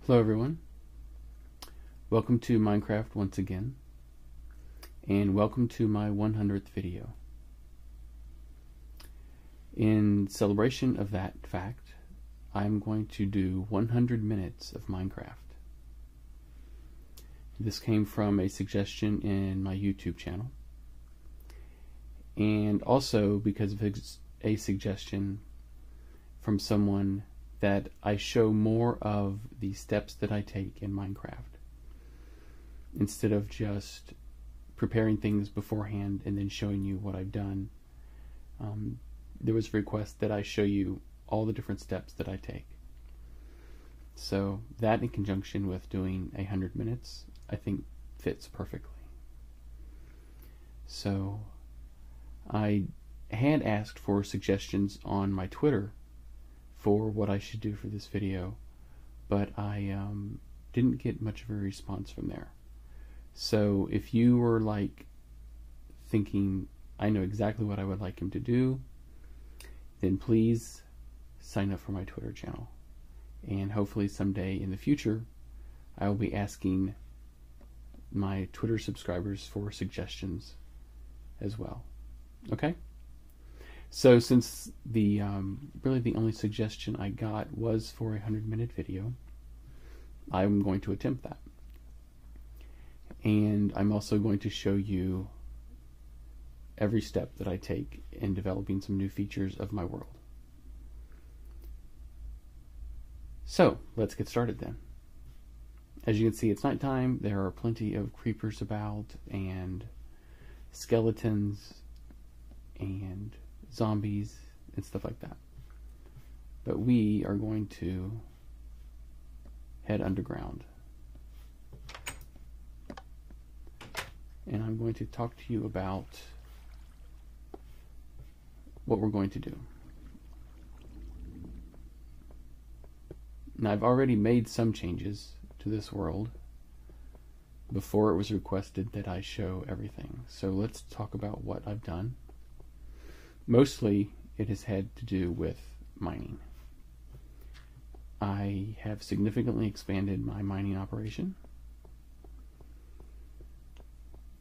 Hello everyone, welcome to Minecraft once again, and welcome to my 100th video. In celebration of that fact, I'm going to do 100 minutes of Minecraft. This came from a suggestion in my YouTube channel, and also because of a suggestion from someone that I show more of the steps that I take in Minecraft instead of just preparing things beforehand and then showing you what I've done. There was a request that I show you all the different steps that I take. So that, in conjunction with doing 100 minutes, I think fits perfectly. So I had asked for suggestions on my Twitter for what I should do for this video, but I didn't get much of a response from there. So if you were like thinking I know exactly what I would like him to do, then please sign up for my Twitter channel, and hopefully someday in the future I will be asking my Twitter subscribers for suggestions as well. Okay? So since the really the only suggestion I got was for a 100-minute video, I'm going to attempt that. And I'm also going to show you every step that I take in developing some new features of my world. So let's get started then. As you can see, it's nighttime. There are plenty of creepers about, and skeletons, and zombies and stuff like that. But we are going to head underground, and I'm going to talk to you about what we're going to do. Now, I've already made some changes to this world before it was requested that I show everything. So let's talk about what I've done. Mostly, it has had to do with mining. I have significantly expanded my mining operation,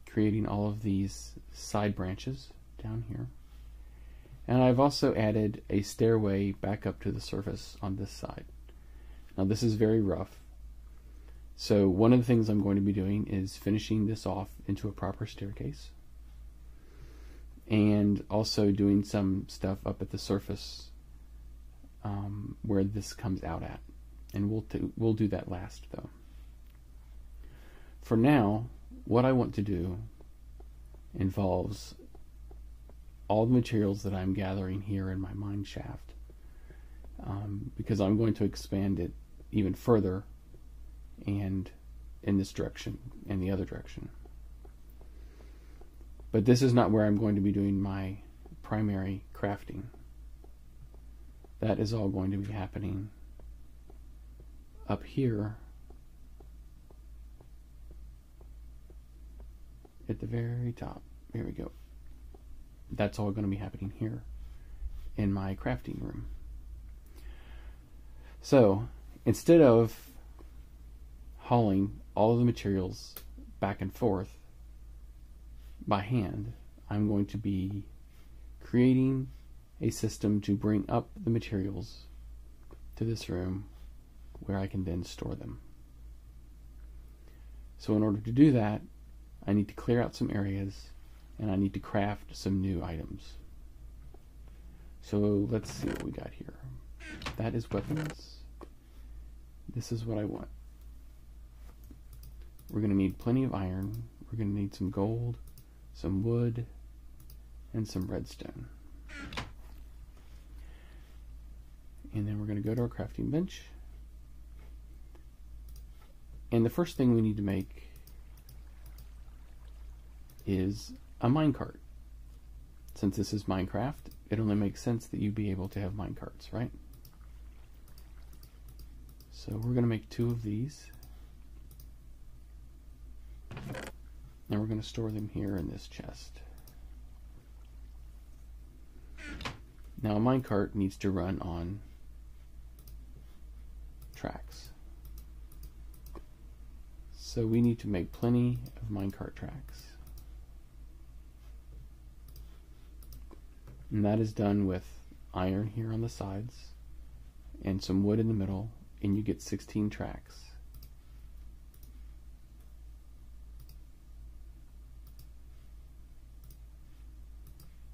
creating all of these side branches down here. And I've also added a stairway back up to the surface on this side. Now, this is very rough. So one of the things I'm going to be doing is finishing this off into a proper staircase, and also doing some stuff up at the surface where this comes out at, and we'll do that last though. For now, what I want to do involves all the materials that I'm gathering here in my mine shaft, because I'm going to expand it even further, and in this direction and the other direction. But this is not where I'm going to be doing my primary crafting. That is all going to be happening up here at the very top. Here we go. That's all going to be happening here in my crafting room. So instead of hauling all of the materials back and forth by hand, I'm going to be creating a system to bring up the materials to this room where I can then store them. So in order to do that, I need to clear out some areas, and I need to craft some new items. So let's see what we got here. That is weapons. This is what I want. We're going to need plenty of iron. We're going to need some gold, some wood, and some redstone. And then we're going to go to our crafting bench. And the first thing we need to make is a minecart. Since this is Minecraft, it only makes sense that you'd be able to have minecarts, right? So we're going to make 2 of these. And we're going to store them here in this chest. Now a minecart needs to run on tracks. So we need to make plenty of minecart tracks. And that is done with iron here on the sides and some wood in the middle, and you get 16 tracks.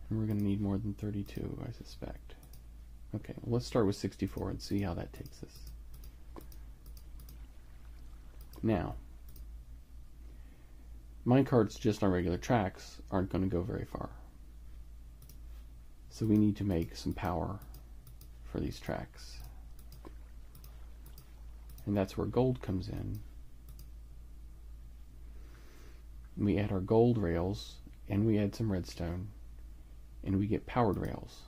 And we're going to need more than 32, I suspect. Okay, well, let's start with 64 and see how that takes us. Now, minecarts just on regular tracks aren't going to go very far. So we need to make some power for these tracks. And that's where gold comes in. We add our gold rails, and we add some redstone, and we get powered rails.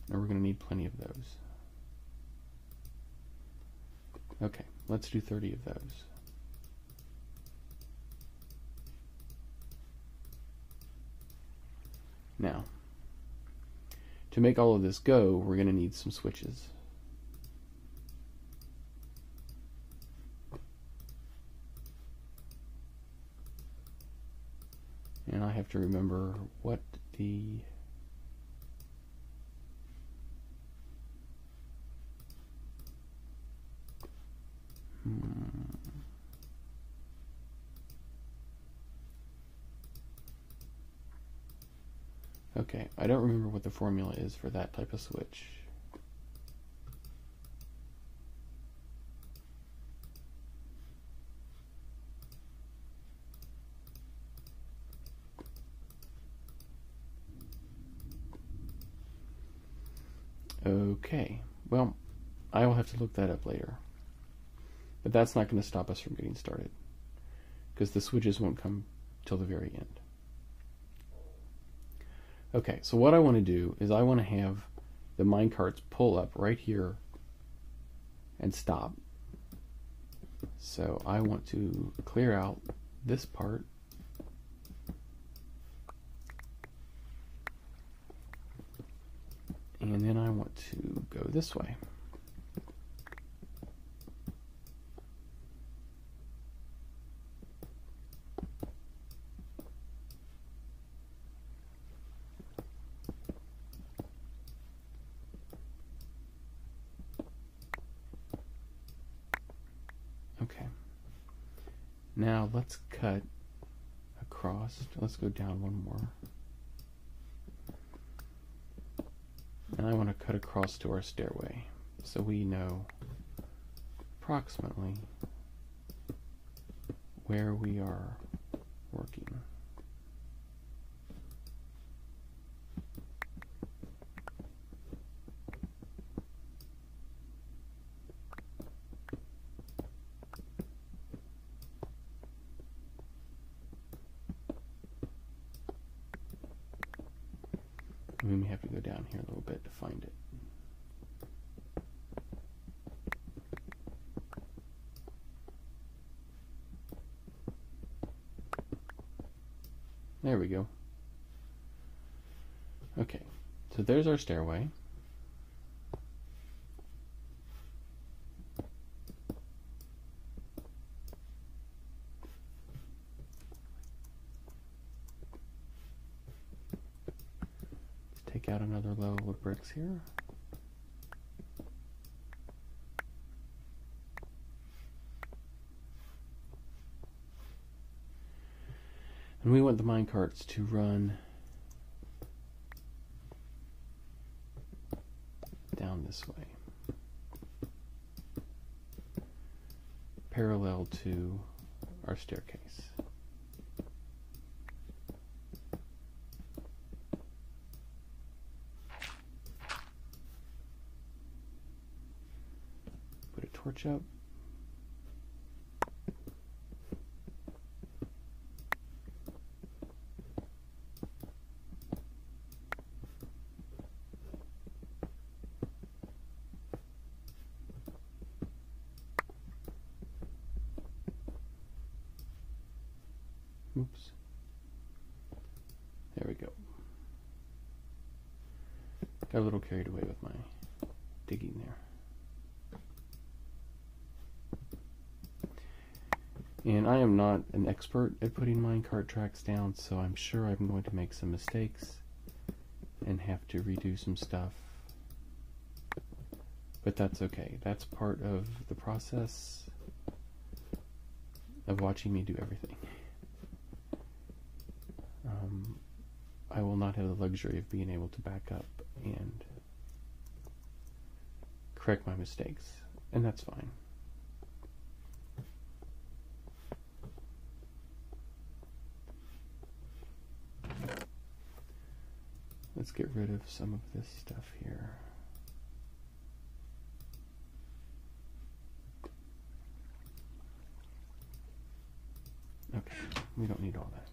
And we're going to need plenty of those. Okay, let's do 30 of those. Now, to make all of this go, we're going to need some switches. And I have to remember what the Okay, I don't remember what the formula is for that type of switch. Okay, well, I will have to look that up later. But that's not going to stop us from getting started, because the switches won't come till the very end. Okay, so what I want to do is I want to have the minecarts pull up right here and stop. So I want to clear out this part. And then I want to go this way. Okay. Now let's cut across. Let's go down one more. And I want to cut across to our stairway so we know approximately where we are working. We may have to go down here a little bit to find it. There we go. Okay, so there's our stairway. Take out another level of bricks here. And we want the minecarts to run down this way, parallel to our staircase. Put a torch up. Oops. There we go. Got a little carried away with my digging there. And I am not an expert at putting minecart tracks down, so I'm sure I'm going to make some mistakes and have to redo some stuff. But that's okay. That's part of the process of watching me do everything. I will not have the luxury of being able to back up and correct my mistakes, and that's fine. Let's get rid of some of this stuff here. Okay, we don't need all that.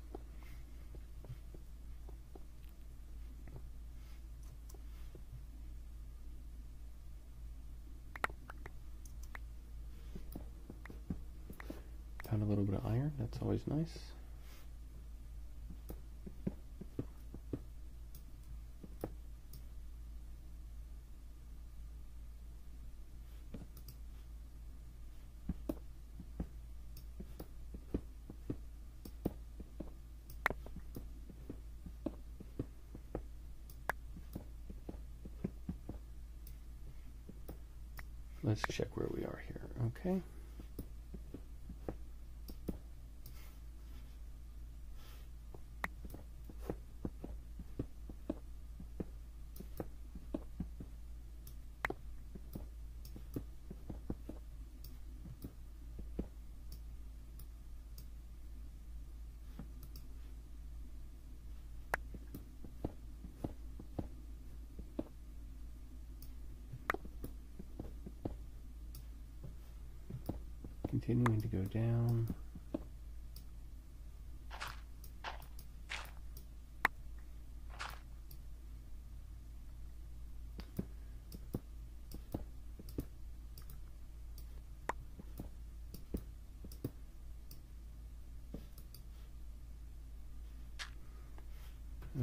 Found a little bit of iron, that's always nice. Let's check where we are here, okay? Continuing to go down.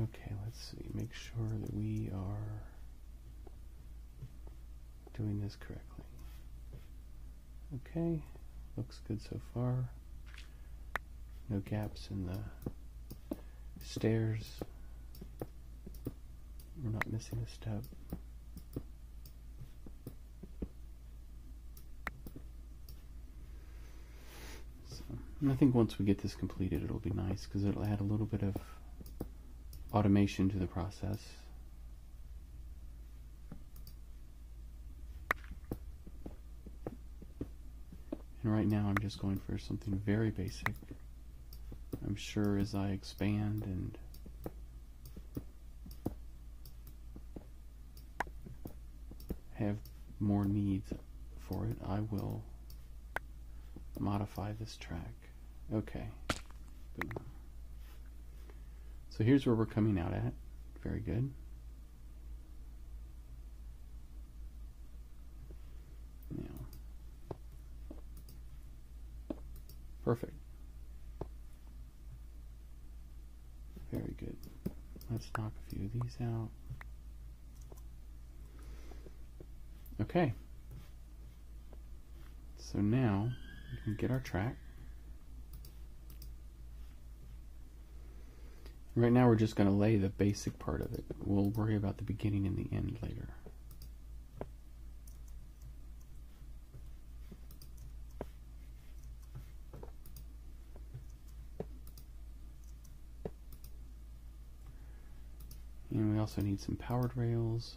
Okay, let's see, make sure that we are doing this correctly. Okay. Looks good so far. No gaps in the stairs. We're not missing a step. So, and I think once we get this completed, it'll be nice because it'll add a little bit of automation to the process. And right now I'm just going for something very basic. I'm sure as I expand and have more needs for it, I will modify this track. Okay. Boom. So here's where we're coming out at. Very good. Perfect. Very good. Let's knock a few of these out. Okay. So now we can get our track. Right now we're just going to lay the basic part of it. We'll worry about the beginning and the end later. And we also need some powered rails.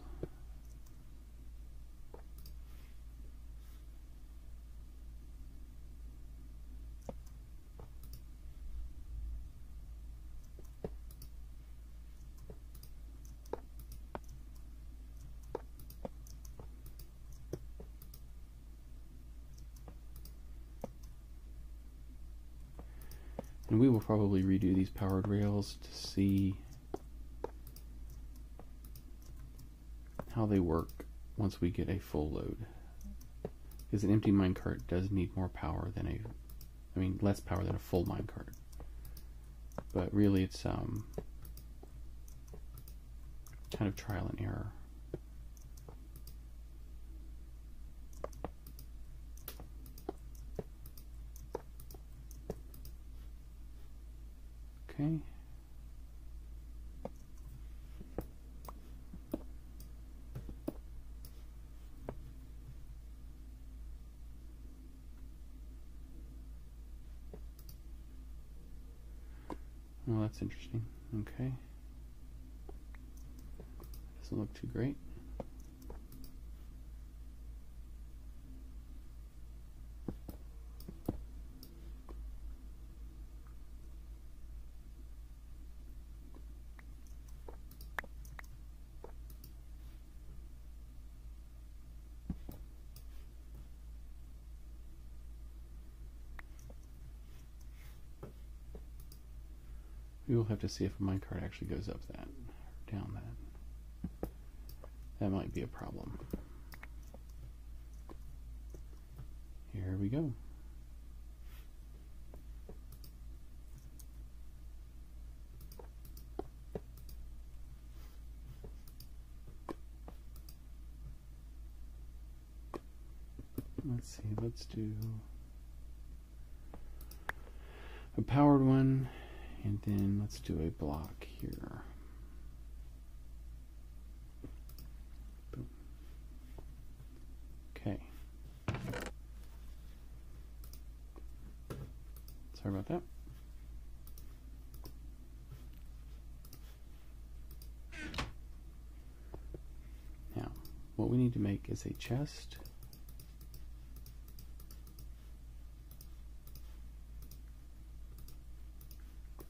And we will probably redo these powered rails to see how they work once we get a full load. Because an empty minecart does need more power than less power than a full minecart. But really it's kind of trial and error. Okay. Well, that's interesting. Okay. Doesn't look too great. We will have to see if a minecart actually goes up that, or down that. That might be a problem. Here we go. Let's see, let's do a powered one, and then let's do a block here. Boom. Okay. Sorry about that. Now, what we need to make is a chest.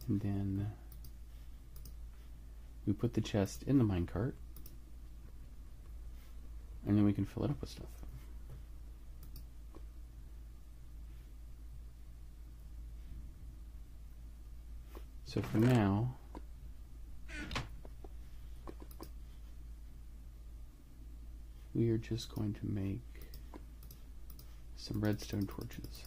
And then we put the chest in the minecart, and then we can fill it up with stuff. So for now, we are just going to make some redstone torches.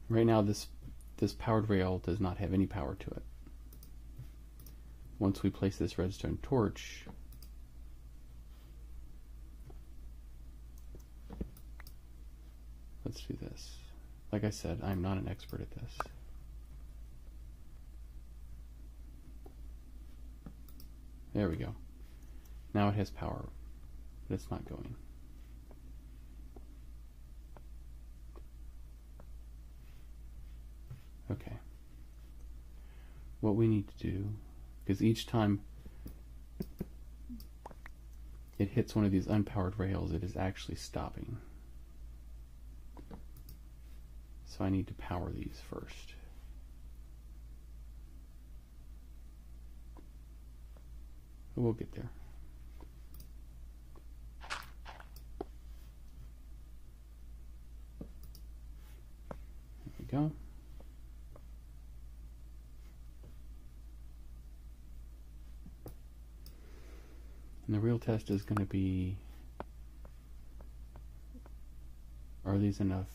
Right now, this powered rail does not have any power to it. Once we place this redstone torch, let's do this. Like I said, I'm not an expert at this. There we go. Now it has power, but it's not going. Okay. What we need to do, because each time it hits one of these unpowered rails, it is actually stopping. So I need to power these first. But we'll get there. There we go. And the real test is going to be, are these enough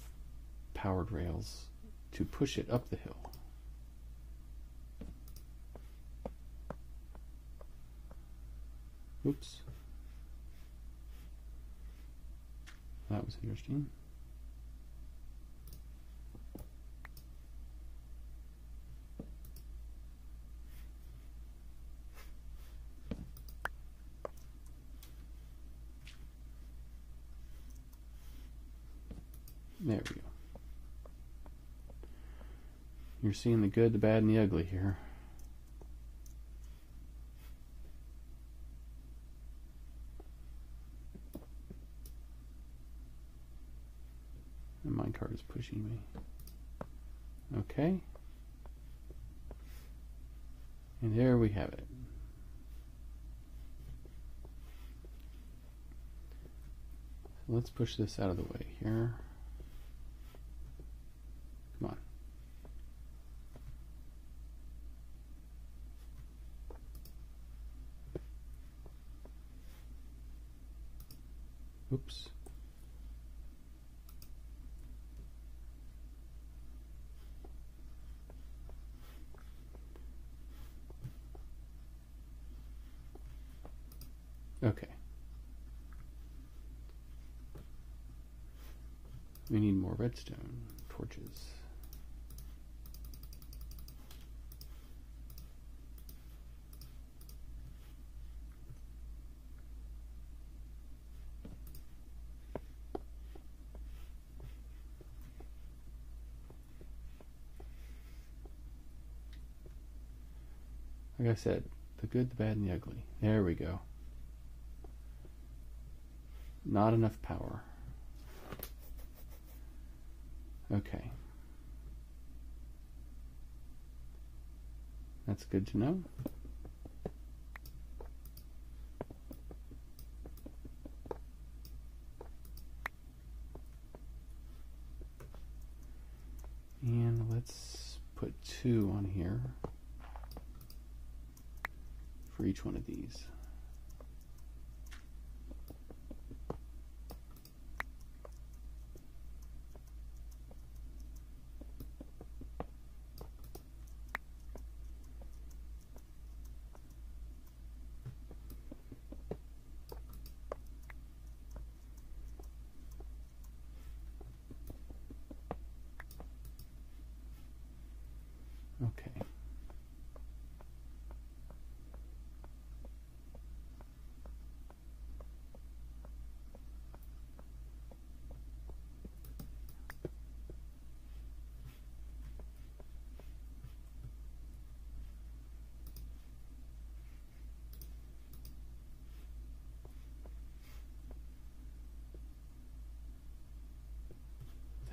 powered rails to push it up the hill? Oops. That was interesting. There we go. You're seeing the good, the bad, and the ugly here. And my cart is pushing me. Okay. And there we have it. So let's push this out of the way here. Come on. Oops. Okay. We need more redstone. torches. Like I said, the good, the bad, and the ugly. There we go. Not enough power. Okay. That's good to know. And let's put 2 on here for each one of these. Okay.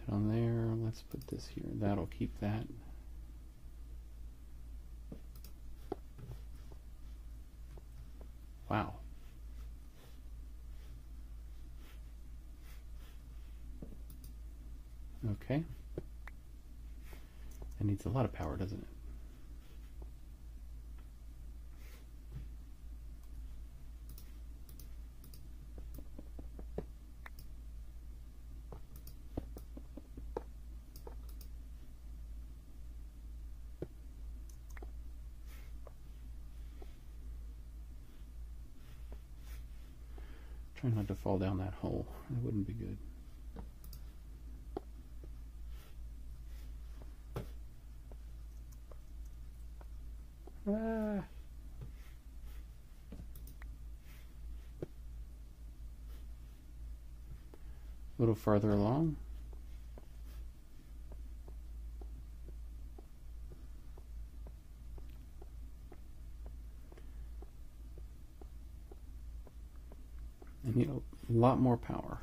That on there. Let's put this here. That'll keep that. Wow. Okay. It needs a lot of power, doesn't it? Try not to fall down that hole. That wouldn't be good. Ah. A little farther along. I need a lot more power.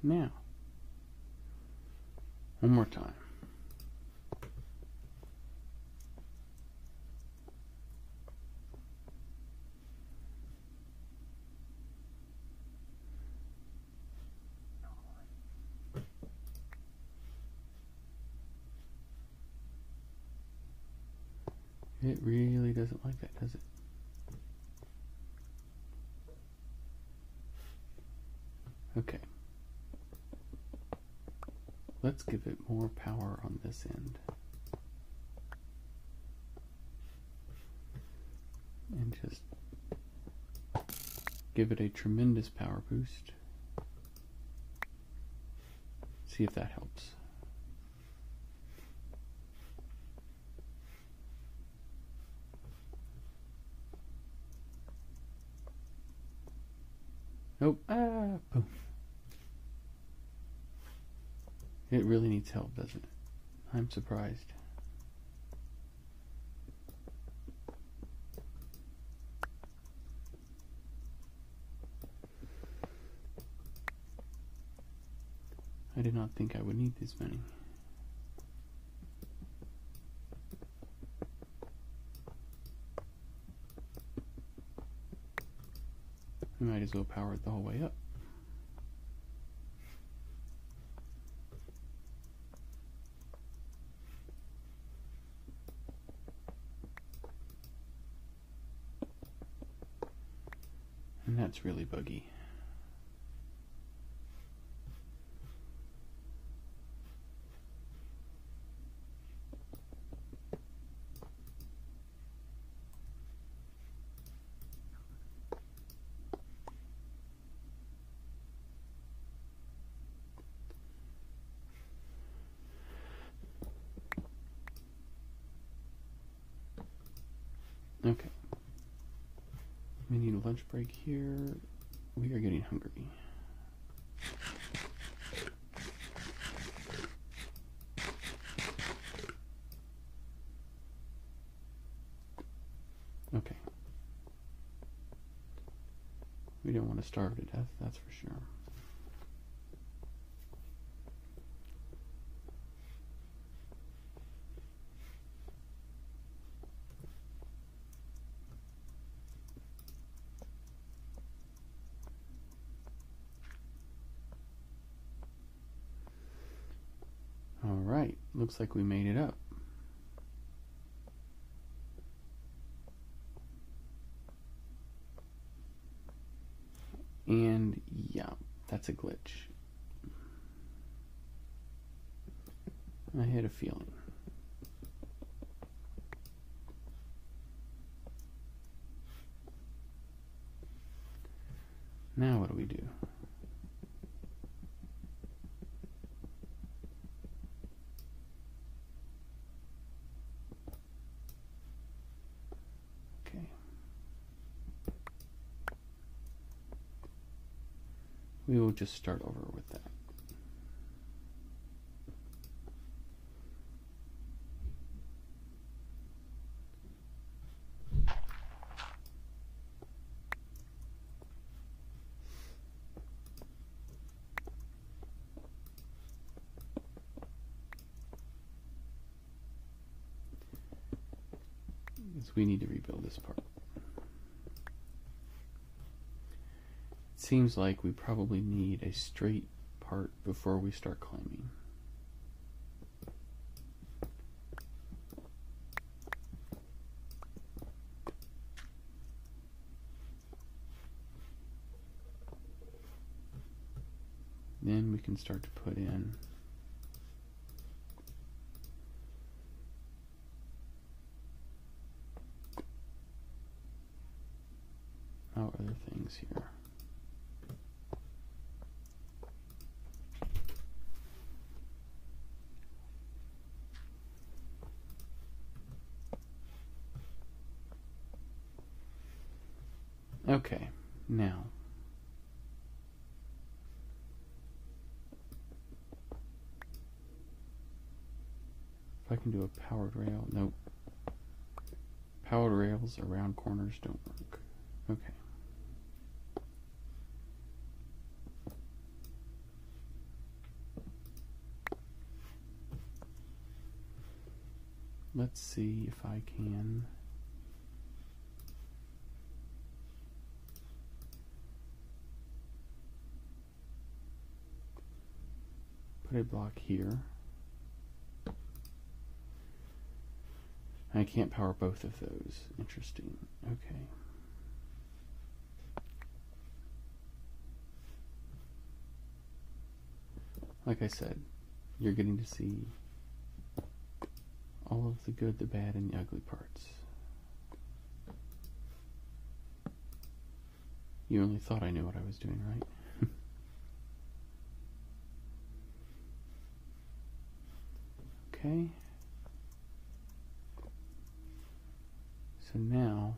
Now, one more time. It really doesn't like that, does it? Okay. Let's give it more power on this end. And just give it a tremendous power boost. See if that helps. Nope. Ah, boom. It really needs help, doesn't it? I'm surprised. I did not think I would need this many. We might as well power it the whole way up. And that's really buggy. Okay. We need a lunch break here. We are getting hungry. Okay. We don't want to starve to death, that's for sure. Alright, looks like we made it up. And yeah, that's a glitch. I had a feeling. Now what do we do? Okay. We will just start over with that. We need to rebuild this part. It seems like we probably need a straight part before we start climbing. Then we can start to put in our other things here. Okay, now if I can do a powered rail, nope. Powered rails around corners don't work. Okay. Let's see if I can put a block here. I can't power both of those. Interesting. Okay. Like I said, you're getting to see all of the good, the bad, and the ugly parts. You only thought I knew what I was doing, right? Okay. So now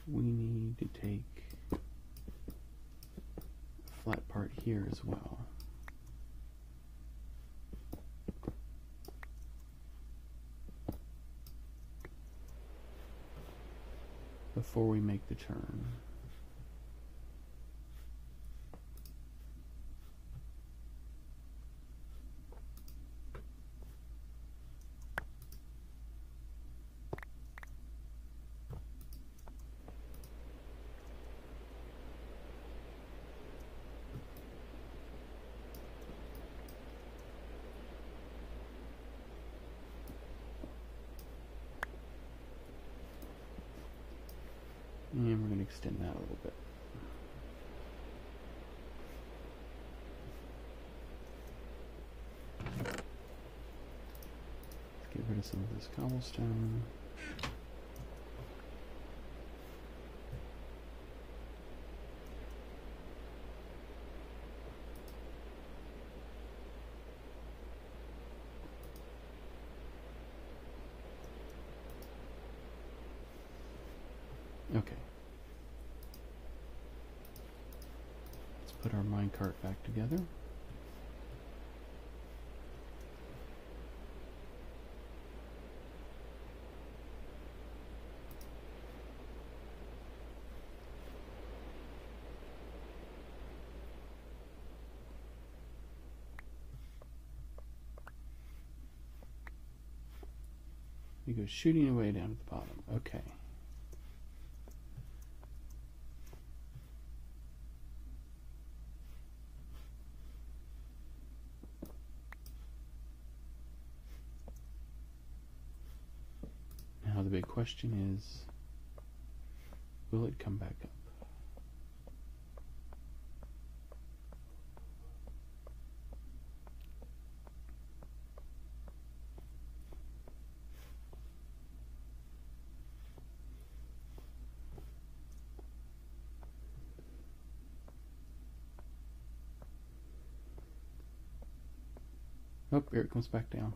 we need to take a flat part here as well. Before we make the turn. And we're going to extend that a little bit. Let's get rid of some of this cobblestone. Okay. Let's put our minecart back together. We go shooting away down to the bottom. Okay. Now the big question is, will it come back up? Oh, here it comes back down.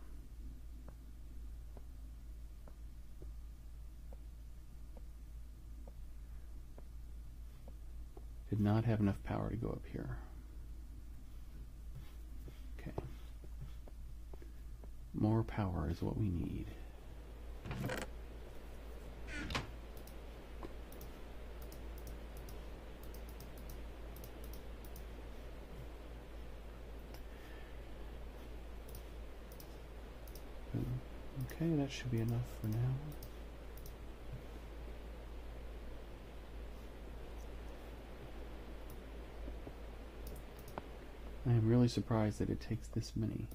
Did not have enough power to go up here. Okay. More power is what we need. Okay, that should be enough for now. I am really surprised that it takes this many.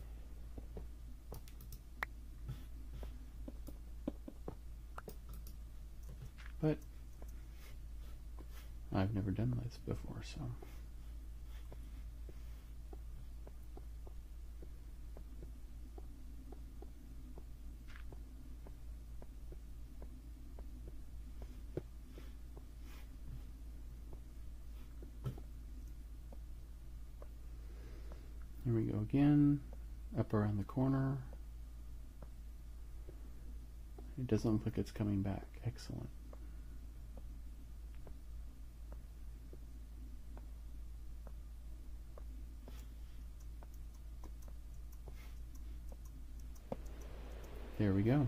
But I've never done this before, so. Here we go again, up around the corner. It doesn't look like it's coming back. Excellent. There we go.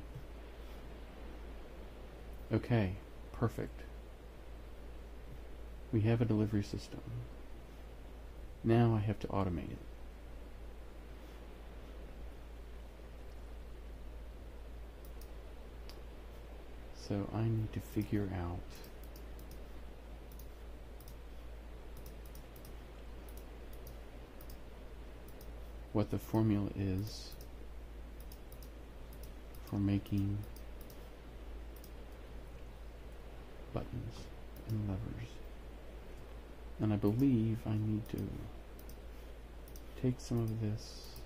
Okay, perfect. We have a delivery system. Now I have to automate it. So I need to figure out what the formula is for making buttons and levers. And I believe I need to take some of this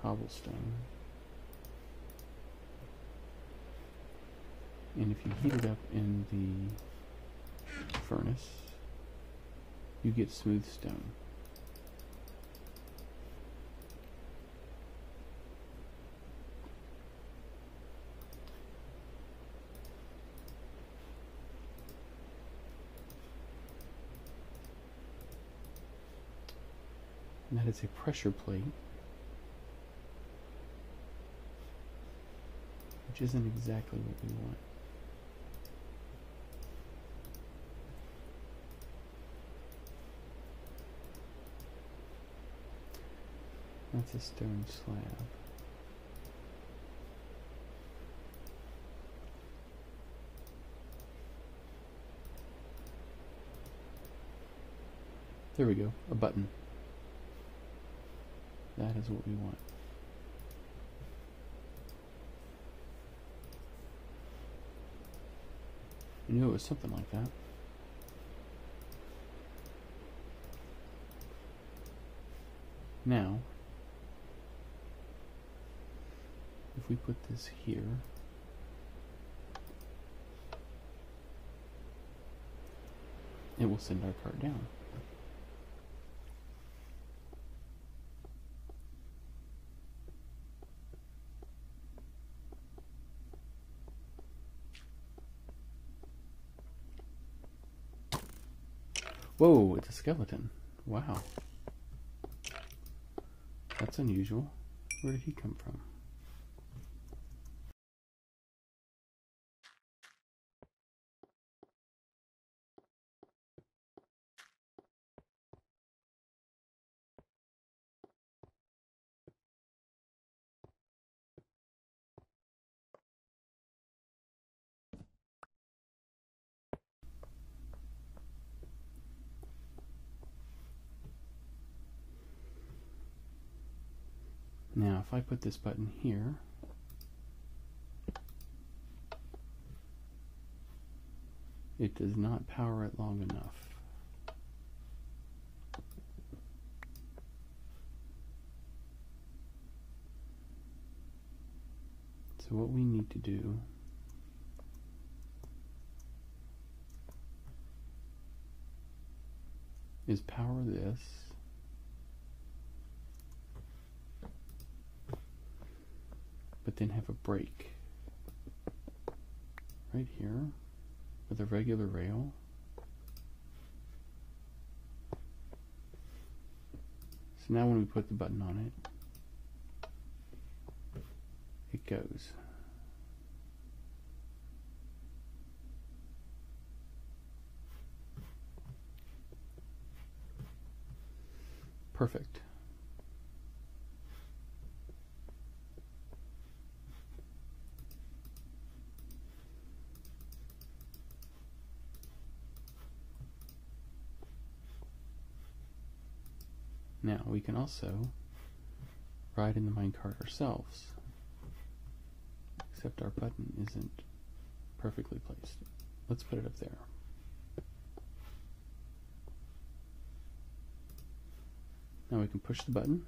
cobblestone, and if you heat it up in the furnace, you get smooth stone. And that is a pressure plate, which isn't exactly what we want. That's a stone slab. There we go, a button. That is what we want. I knew it was something like that. Now, if we put this here, it will send our cart down. Whoa, it's a skeleton. Wow. That's unusual. Where did he come from? Now, if I put this button here, it does not power it long enough. So what we need to do is power this, but then have a break right here with a regular rail. So now when we put the button on it, it goes. Perfect. Now we can also ride in the minecart ourselves, except our button isn't perfectly placed. Let's put it up there. Now we can push the button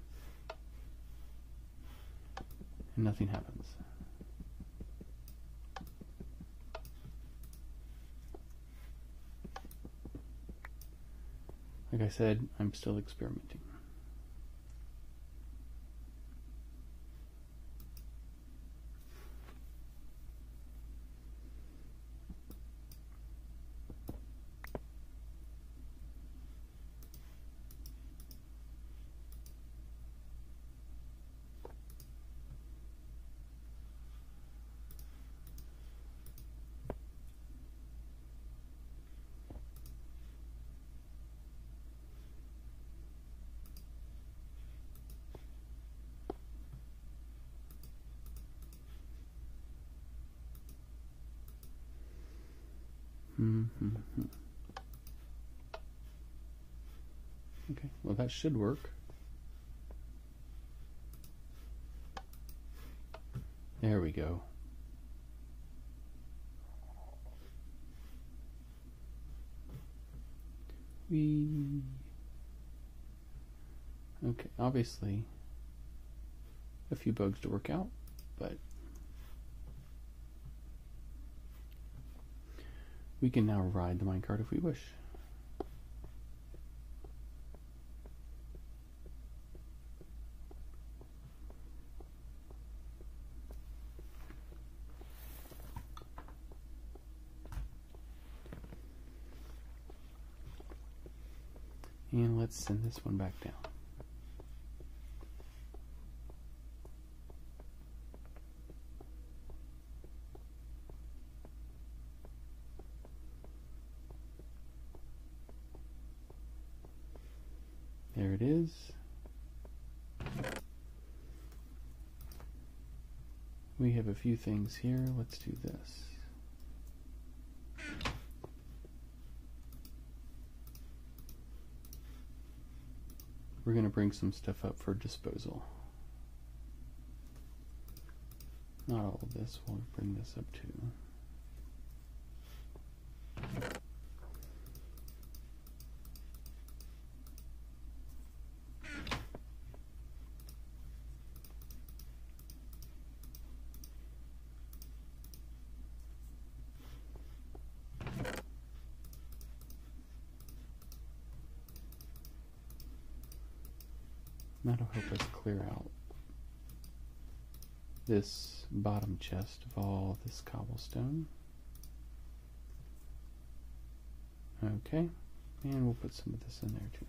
and nothing happens. Like I said, I'm still experimenting. Okay, well that should work. There we go. Okay, obviously a few bugs to work out, but we can now ride the minecart if we wish. And let's send this one back down. There it is. We have a few things here. Let's do this. We're going to bring some stuff up for disposal. Not all of this. We'll bring this up too. That'll help us clear out this bottom chest of all this cobblestone. Okay, and we'll put some of this in there too.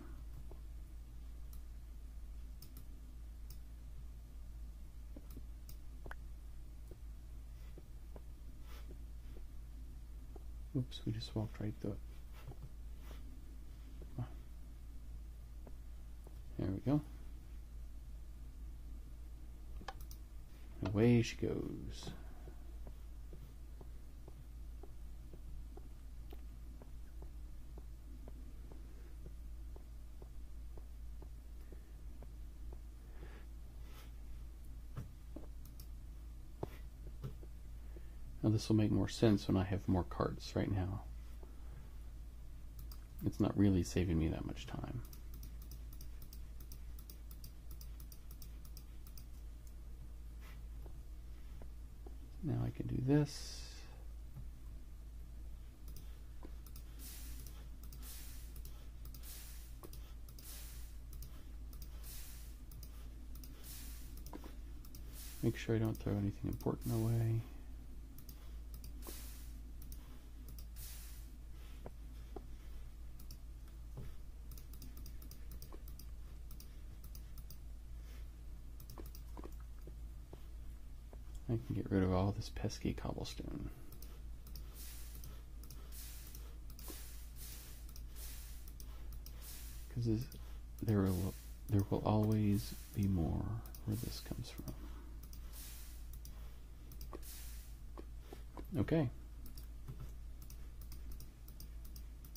Oops, we just walked right through it. There we go. Away she goes. Now this will make more sense when I have more carts. Right now it's not really saving me that much time. Now I can do this. Make sure I don't throw anything important away. I can get rid of all this pesky cobblestone. Because there will always be more where this comes from. Okay.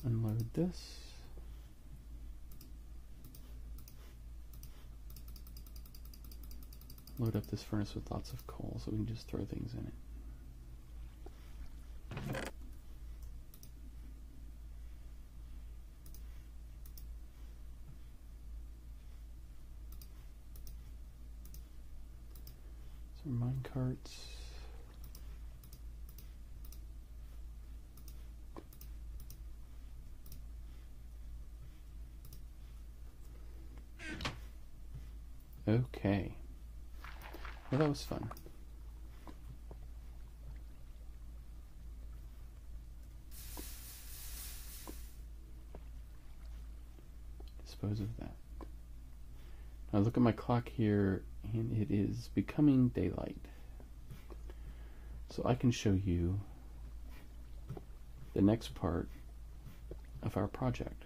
Unload this. Load up this furnace with lots of coal so we can just throw things in it. Some mine carts. Okay. Well, that was fun. Dispose of that. Now look at my clock here, and it is becoming daylight. So I can show you the next part of our project.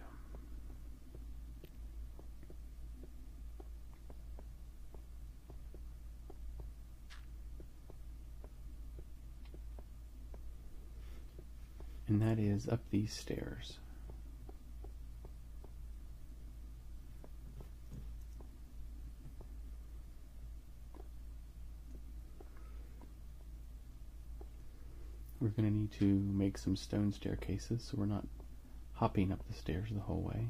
And that is up these stairs. We're going to need to make some stone staircases so we're not hopping up the stairs the whole way.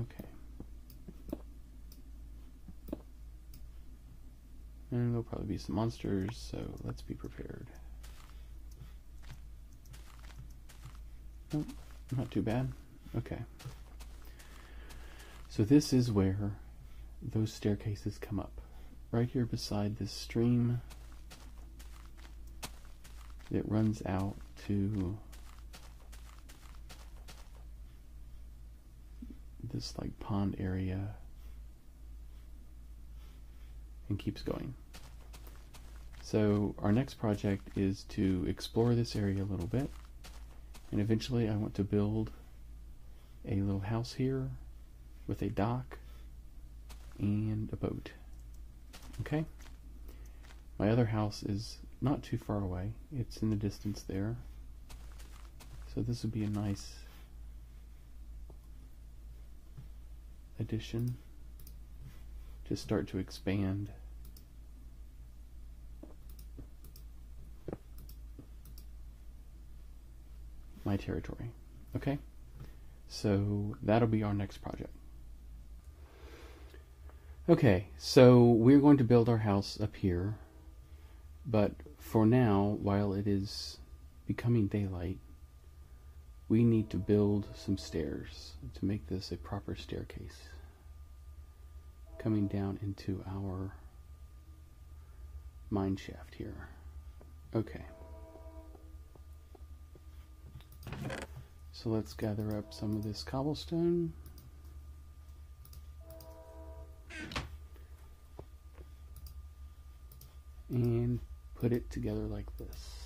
Okay. And there'll probably be some monsters, so let's be prepared. Oh, not too bad. Okay. So this is where those staircases come up. Right here beside this stream that runs out to this like pond area and keeps going. So our next project is to explore this area a little bit, and eventually I want to build a little house here with a dock and a boat. Okay? My other house is not too far away. It's in the distance there. So this would be a nice addition to start to expand my territory. Okay, so that'll be our next project. Okay, so we're going to build our house up here, But for now, while it is becoming daylight, we need to build some stairs to make this a proper staircase coming down into our mine shaft here. Okay. So let's gather up some of this cobblestone. And put it together like this.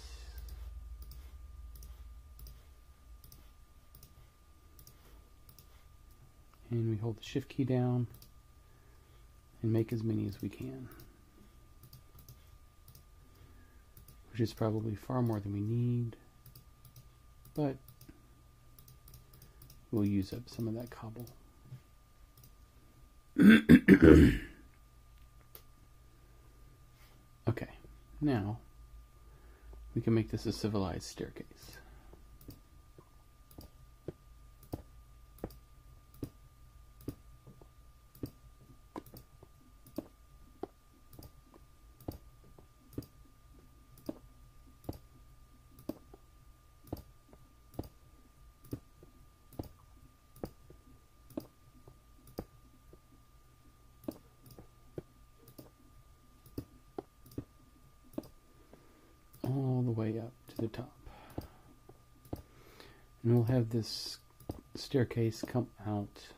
And we hold the shift key down and make as many as we can. Which is probably far more than we need, but we'll use up some of that cobble. Okay, now we can make this a civilized staircase. All the way up to the top. And we'll have this staircase come out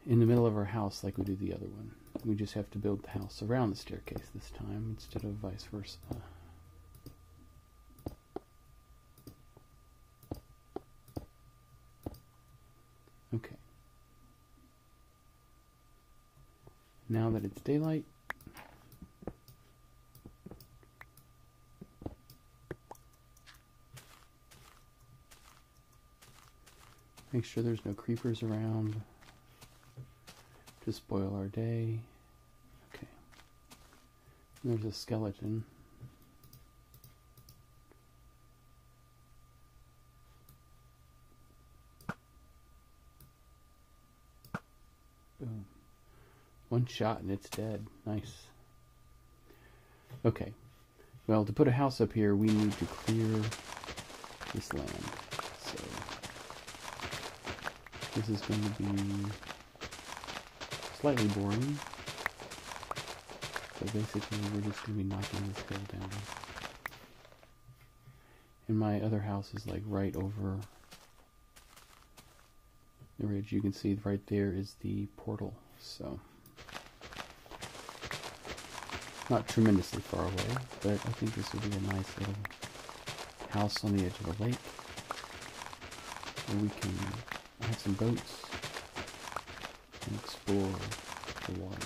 in the middle of our house like we do the other one. We just have to build the house around the staircase this time instead of vice versa. Okay. Now that it's daylight, make sure there's no creepers around to spoil our day. Okay. There's a skeleton. Boom. One shot and it's dead. Nice. Okay. Well, to put a house up here, we need to clear this land. So this is going to be slightly boring. So basically we're just going to be knocking this hill down. And my other house is like right over the ridge. You can see right there is the portal. So not tremendously far away, but I think this will be a nice little house on the edge of a lake where we can have some boats and explore the waterways.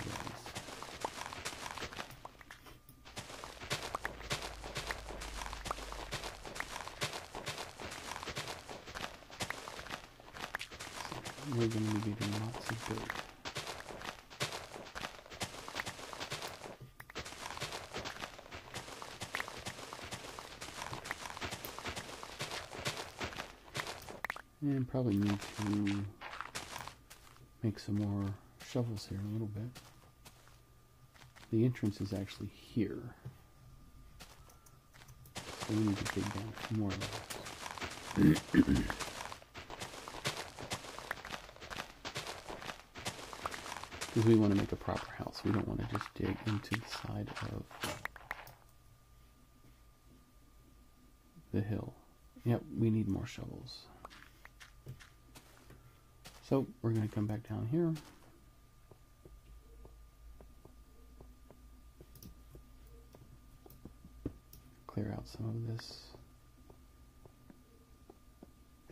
So we're going to be getting lots of dirt. And probably need to make some more shovels here in a little bit. The entrance is actually here. So we need to dig down some more levels. Because we want to make a proper house. We don't want to just dig into the side of the hill. Yep, we need more shovels. So we're going to come back down here. Clear out some of this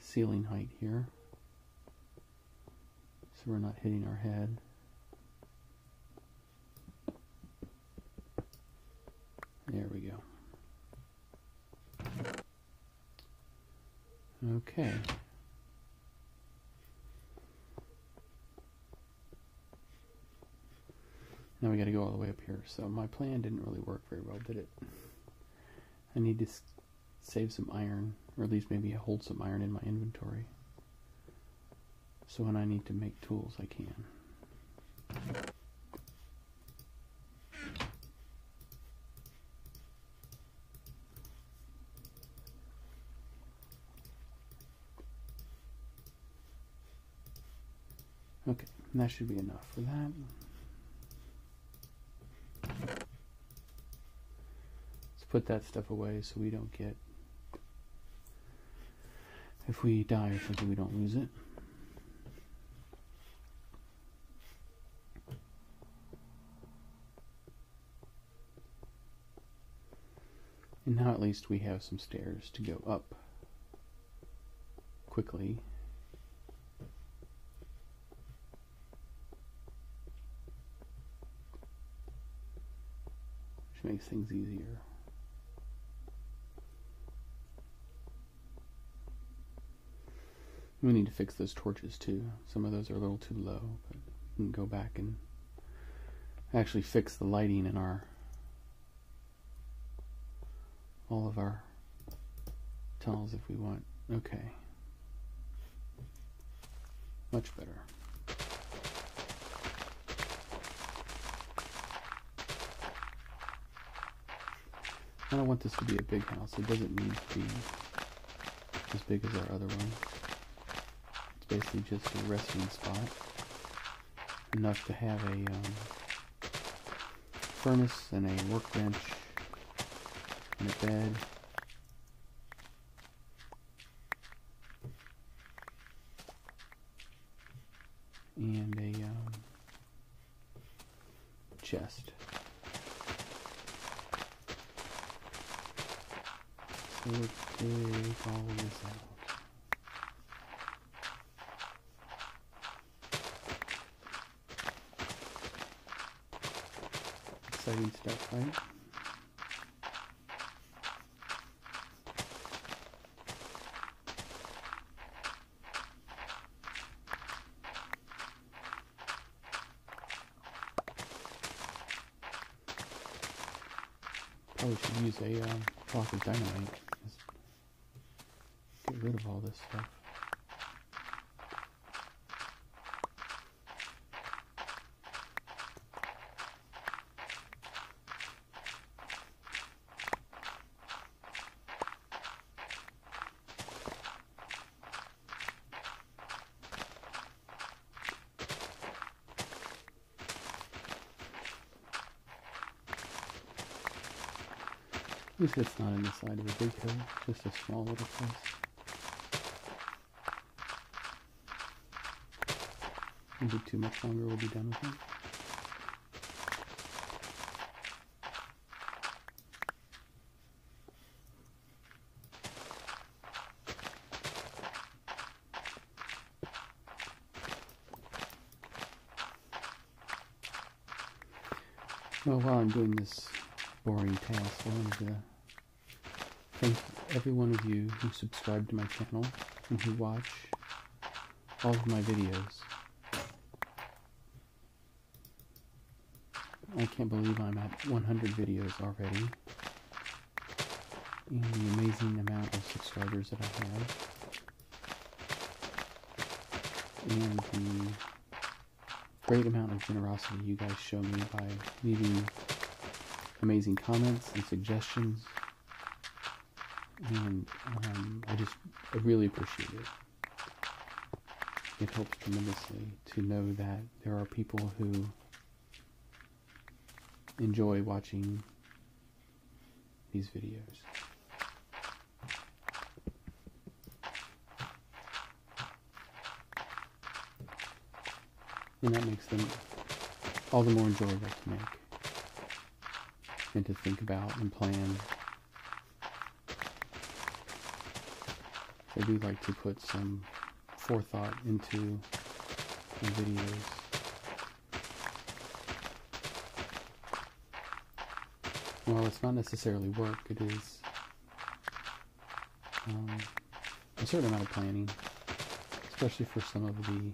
ceiling height here, so we're not hitting our head. There we go. Okay. Now we got to go all the way up here. So my plan didn't really work very well, did it? I need to save some iron, or at least maybe hold some iron in my inventory. So when I need to make tools, I can. Okay, that should be enough for that. Let's put that stuff away so we don't get, if we die or something, we don't lose it. And now at least we have some stairs to go up quickly. Which makes things easier. We need to fix those torches too. Some of those are a little too low, but we can go back and actually fix the lighting in all of our tunnels if we want. Okay. Much better. I don't want this to be a big house. It doesn't need to be as big as our other one. It's basically just a resting spot. Enough to have a furnace and a workbench and a bed. And a chest. So let's take all of this out. Exciting stuff, right? Probably should use a block of dynamite. Just get rid of all this stuff. At least it's not on the side of a big hill, just a small little place. Maybe too much longer we'll be done with it. Well, while I'm doing this boring task, I wanted to thank every one of you who subscribe to my channel and who watch all of my videos. I can't believe I'm at 100 videos already, and the amazing amount of subscribers that I have, and the great amount of generosity you guys show me by leaving amazing comments and suggestions, and I really appreciate it. It helps tremendously to know that there are people who enjoy watching these videos. And that makes them all the more enjoyable to make and to think about and plan. I do like to put some forethought into the videos. Well, it's not necessarily work, it is a certain amount of planning, especially for some of the